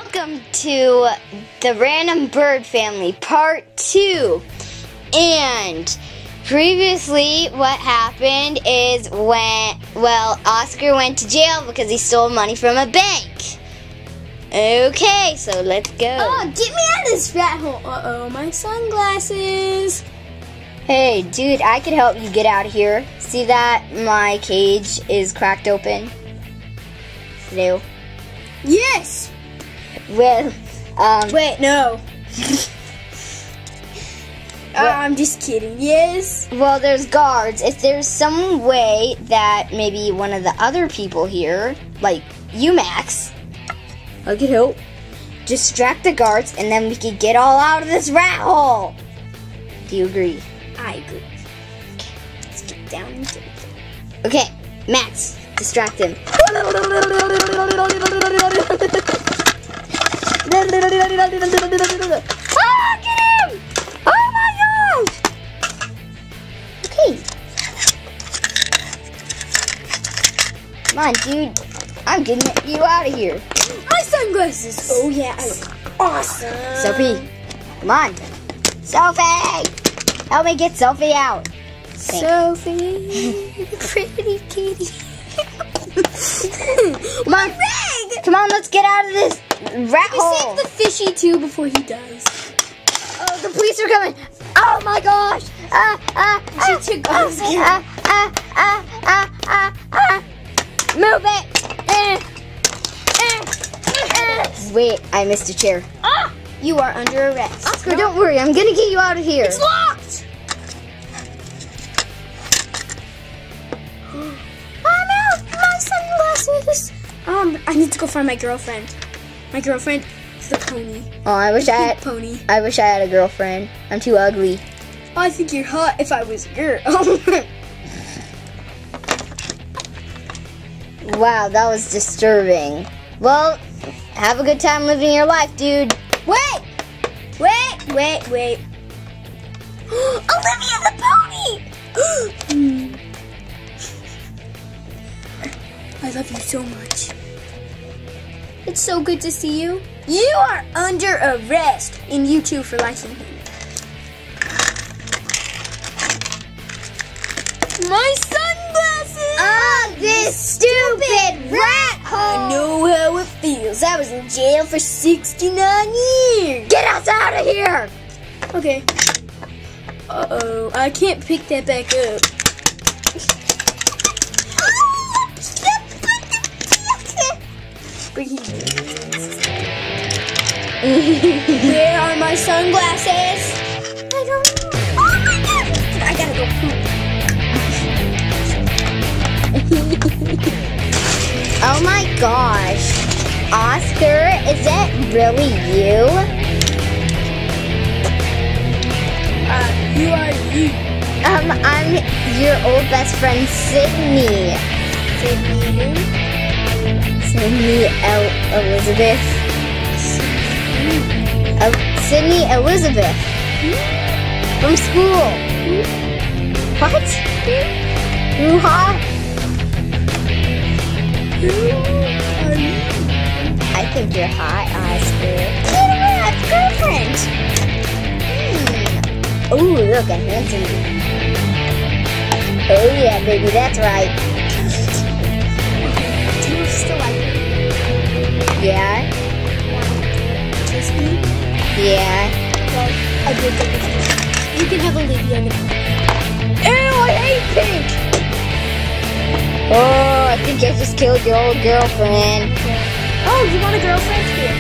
Welcome to the Random Bird Family Part 2. And previously what happened is Oscar went to jail because he stole money from a bank. Okay, so let's go. Oh, get me out of this rat hole. Uh-oh, my sunglasses. Hey, dude, I can help you get out of here. See that my cage is cracked open? Hello? Yes. Well, Wait, no. I'm just kidding. Yes. Well, there's guards. If there's some way that maybe one of the other people here, like you, Max, I could help. Distract the guards, and then we could get all out of this rat hole. Do you agree? I agree. Okay, let's get down into it. Okay, Max, distract him. Ah, get him! Oh my gosh! Okay. Come on, dude. I'm getting you out of here. My sunglasses. Oh yeah, I look awesome. Sophie, come on. Sophie! Help me get Sophie out. Sophie, pretty kitty. Come on. Come on, let's get out of this rat hole. Save the fishy too before he dies. Oh, the police are coming. Oh my gosh. Move it. Wait, I missed a chair. Ah! You are under arrest. Oscar, don't worry. I'm going to get you out of here. It's locked. I'm out. My sunglasses. I need to go find my girlfriend. My girlfriend is the pony. Oh, I wish I had pony. I wish I had a girlfriend. I'm too ugly. I think you're hot if I was a girl. Wow, that was disturbing. Well, have a good time living your life, dude. Wait. Olivia the pony. I love you so much. It's so good to see you. You are under arrest, and you too for licensing him. My sunglasses! Ah, this stupid rat I hole! know how it feels. I was in jail for 69 years. Get us out of here! Okay. Uh-oh, I can't pick that back up. Where are my sunglasses? I don't know. Oh my god! I gotta go poop. Oh my gosh. Oscar, is that really you? Who are you? I'm your old best friend, Sydney. Sydney. Sydney Elizabeth. Sydney Elizabeth. From school. What? Hoo-ha? Who are you? I think you're hot, Oscar. Get around, girlfriend. Oh, look, a handsome dude. Oh yeah, baby, that's right. Do you still like me? Yeah? Kiss me? Yeah. Well, I did go with you. You can have Olivia in the Ew, I hate pink! Oh, I think I just killed your old girlfriend. Oh, you want a girlfriend? Here.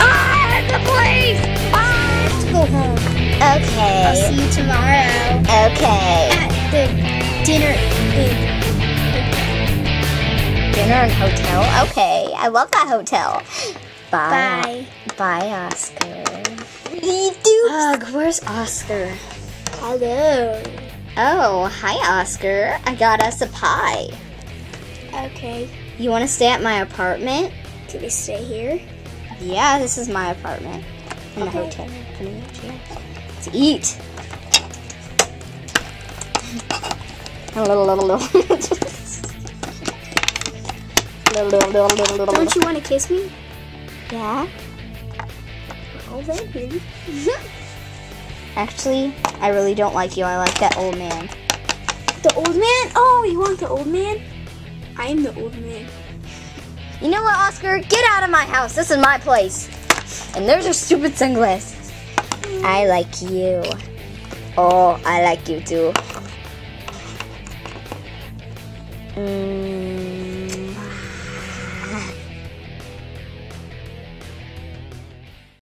Ah, the police! Let's go home. Okay. I'll see you tomorrow Okay. at the dinner inn. Dinner and hotel? Okay, I love that hotel. Bye. Bye. Bye, Oscar. Dude. Ugh, where's Oscar? Hello. Oh, hi, Oscar. I got us a pie. Okay. You want to stay at my apartment? Can we stay here? Yeah, this is my apartment. In the hotel, pretty much, yeah. Let's eat. Don't you want to kiss me? Yeah? Well then, maybe. Actually, I really don't like you. I like that old man. The old man? Oh, you want the old man? I am the old man. You know what, Oscar? Get out of my house. This is my place. And there's your stupid sunglasses. I like you. Oh, I like you too.